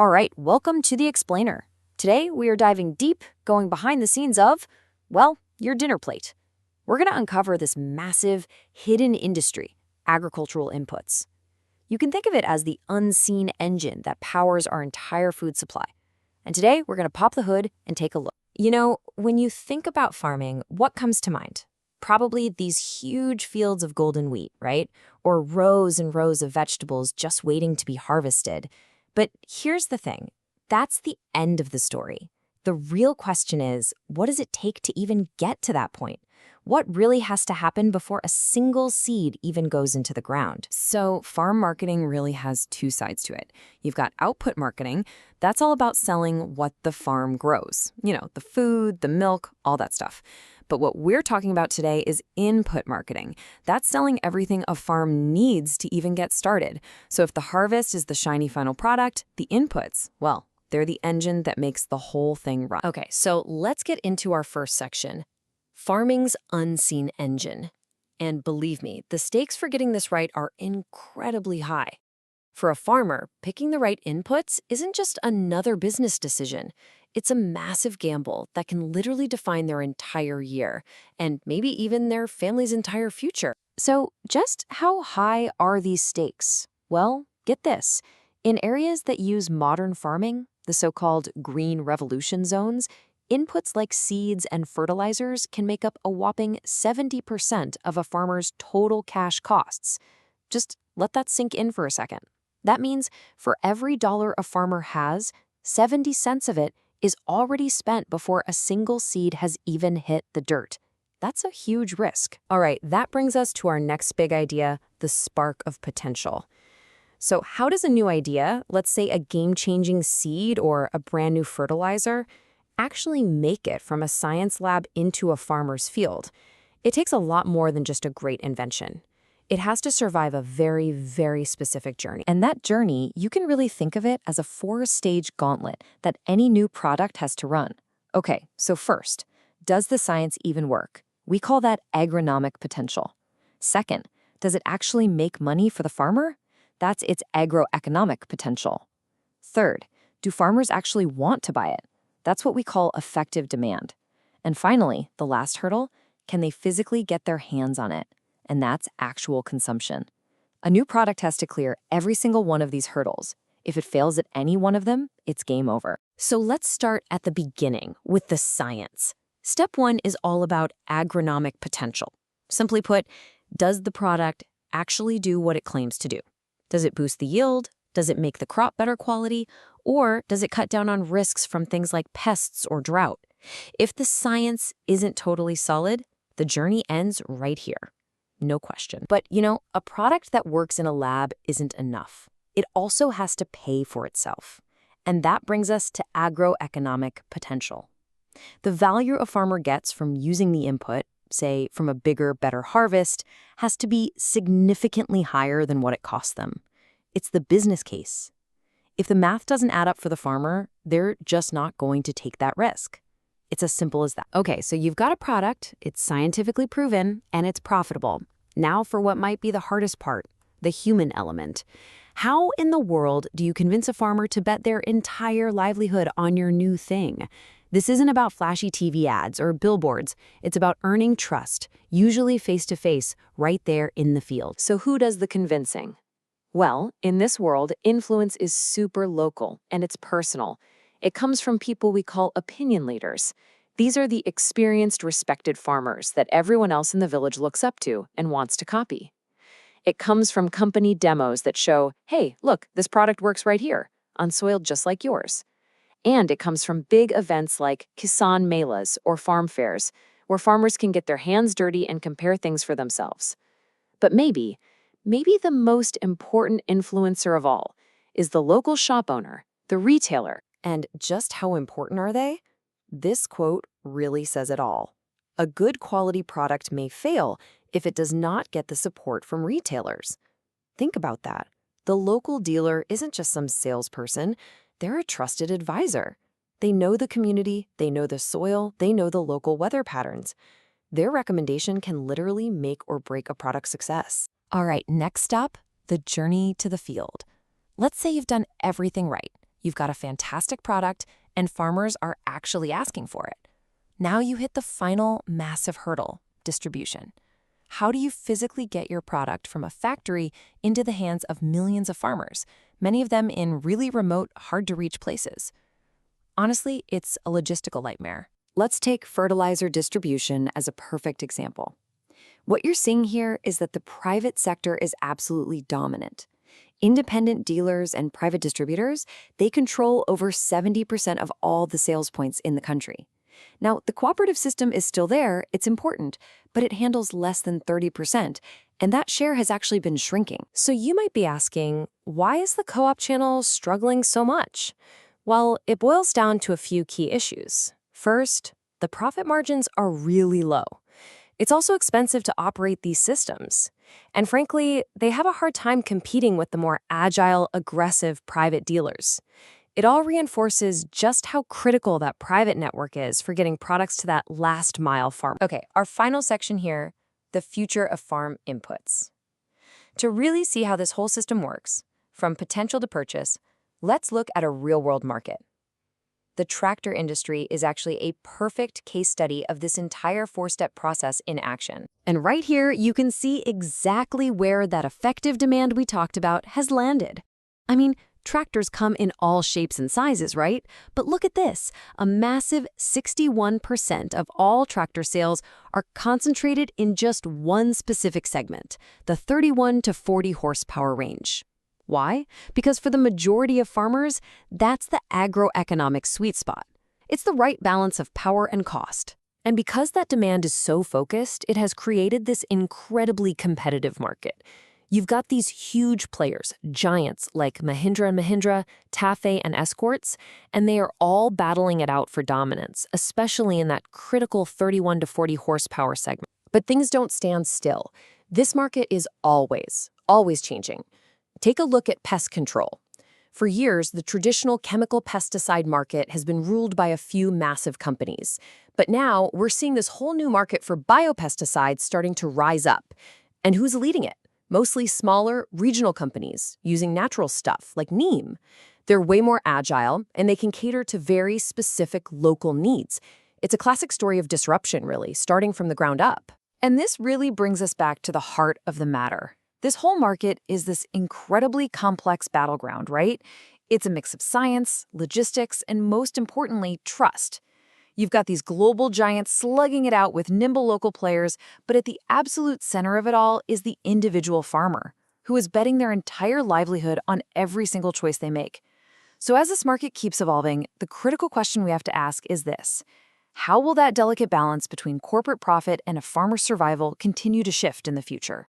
All right, welcome to The Explainer. Today, we are diving deep, going behind the scenes of, well, your dinner plate. We're going to uncover this massive, hidden industry, agricultural inputs. You can think of it as the unseen engine that powers our entire food supply. And today, we're going to pop the hood and take a look. You know, when you think about farming, what comes to mind? Probably these huge fields of golden wheat, right? Or rows and rows of vegetables just waiting to be harvested. But here's the thing. That's the end of the story. The real question is, what does it take to even get to that point? What really has to happen before a single seed even goes into the ground? So farm marketing really has two sides to it. You've got output marketing. That's all about selling what the farm grows. You know, the food, the milk, all that stuff. But what we're talking about today is input marketing. That's selling everything a farm needs to even get started. So if the harvest is the shiny final product, the inputs, well, they're the engine that makes the whole thing run. Okay, so let's get into our first section, farming's unseen engine. And believe me, the stakes for getting this right are incredibly high. For a farmer, picking the right inputs isn't just another business decision. It's a massive gamble that can literally define their entire year, and maybe even their family's entire future. So just how high are these stakes? Well, get this. In areas that use modern farming, the so-called green revolution zones, inputs like seeds and fertilizers can make up a whopping 70% of a farmer's total cash costs. Just let that sink in for a second. That means for every dollar a farmer has, 70 cents of it is already spent before a single seed has even hit the dirt. That's a huge risk. All right, that brings us to our next big idea, the spark of potential. So how does a new idea, let's say a game-changing seed or a brand new fertilizer, actually make it from a science lab into a farmer's field? It takes a lot more than just a great invention. It has to survive a very, very specific journey. And that journey, you can really think of it as a 4-stage gauntlet that any new product has to run. Okay, so first, does the science even work? We call that agronomic potential. Second, does it actually make money for the farmer? That's its agroeconomic potential. Third, do farmers actually want to buy it? That's what we call effective demand. And finally, the last hurdle, can they physically get their hands on it? And that's actual consumption. A new product has to clear every single one of these hurdles. If it fails at any one of them, it's game over. So let's start at the beginning with the science. Step 1 is all about agronomic potential. Simply put, does the product actually do what it claims to do? Does it boost the yield? Does it make the crop better quality? Or does it cut down on risks from things like pests or drought? If the science isn't totally solid, the journey ends right here. No question. But, you know, a product that works in a lab isn't enough. It also has to pay for itself. And that brings us to agroeconomic potential. The value a farmer gets from using the input, say from a bigger, better harvest, has to be significantly higher than what it costs them. It's the business case. If the math doesn't add up for the farmer, they're just not going to take that risk. It's as simple as that. Okay, so you've got a product, it's scientifically proven, and it's profitable. Now for what might be the hardest part, the human element. How in the world do you convince a farmer to bet their entire livelihood on your new thing? This isn't about flashy TV ads or billboards. It's about earning trust, usually face-to-face, right there in the field. So who does the convincing? Well, in this world, influence is super local, and it's personal. It comes from people we call opinion leaders. These are the experienced, respected farmers that everyone else in the village looks up to and wants to copy. It comes from company demos that show, hey, look, this product works right here, on soil just like yours. And it comes from big events like Kisan Melas or farm fairs, where farmers can get their hands dirty and compare things for themselves. But maybe the most important influencer of all is the local shop owner, the retailer. And just how important are they? This quote really says it all. A good quality product may fail if it does not get the support from retailers. Think about that. The local dealer isn't just some salesperson, they're a trusted advisor. They know the community, they know the soil, they know the local weather patterns. Their recommendation can literally make or break a product's success. All right, next stop, the journey to the field. Let's say you've done everything right. You've got a fantastic product, and farmers are actually asking for it. Now you hit the final massive hurdle, distribution. How do you physically get your product from a factory into the hands of millions of farmers, many of them in really remote, hard-to-reach places? Honestly, it's a logistical nightmare. Let's take fertilizer distribution as a perfect example. What you're seeing here is that the private sector is absolutely dominant. Independent dealers and private distributors, they control over 70% of all the sales points in the country. Now, the cooperative system is still there, it's important, but it handles less than 30%, and that share has actually been shrinking. So you might be asking, why is the co-op channel struggling so much? Well, it boils down to a few key issues. First, the profit margins are really low. It's also expensive to operate these systems. And frankly, they have a hard time competing with the more agile, aggressive private dealers. It all reinforces just how critical that private network is for getting products to that last mile farm. Okay, our final section here, the future of farm inputs. To really see how this whole system works, from potential to purchase, let's look at a real-world market. The tractor industry is actually a perfect case study of this entire four-step process in action. And right here, you can see exactly where that effective demand we talked about has landed. I mean, tractors come in all shapes and sizes, right? But look at this. A massive 61% of all tractor sales are concentrated in just one specific segment, the 31 to 40 horsepower range. Why? Because for the majority of farmers, that's the agroeconomic sweet spot. It's the right balance of power and cost. And because that demand is so focused, it has created this incredibly competitive market. You've got these huge players, giants like Mahindra & Mahindra, Taffe, and Escorts, and they are all battling it out for dominance, especially in that critical 31 to 40 horsepower segment. But things don't stand still. This market is always changing. Take a look at pest control. For years, the traditional chemical pesticide market has been ruled by a few massive companies. But now, we're seeing this whole new market for biopesticides starting to rise up. And who's leading it? Mostly smaller, regional companies using natural stuff like neem. They're way more agile, and they can cater to very specific local needs. It's a classic story of disruption, really, starting from the ground up. And this really brings us back to the heart of the matter. This whole market is this incredibly complex battleground, right? It's a mix of science, logistics, and most importantly, trust. You've got these global giants slugging it out with nimble local players, but at the absolute center of it all is the individual farmer, who is betting their entire livelihood on every single choice they make. So as this market keeps evolving, the critical question we have to ask is this: how will that delicate balance between corporate profit and a farmer's survival continue to shift in the future?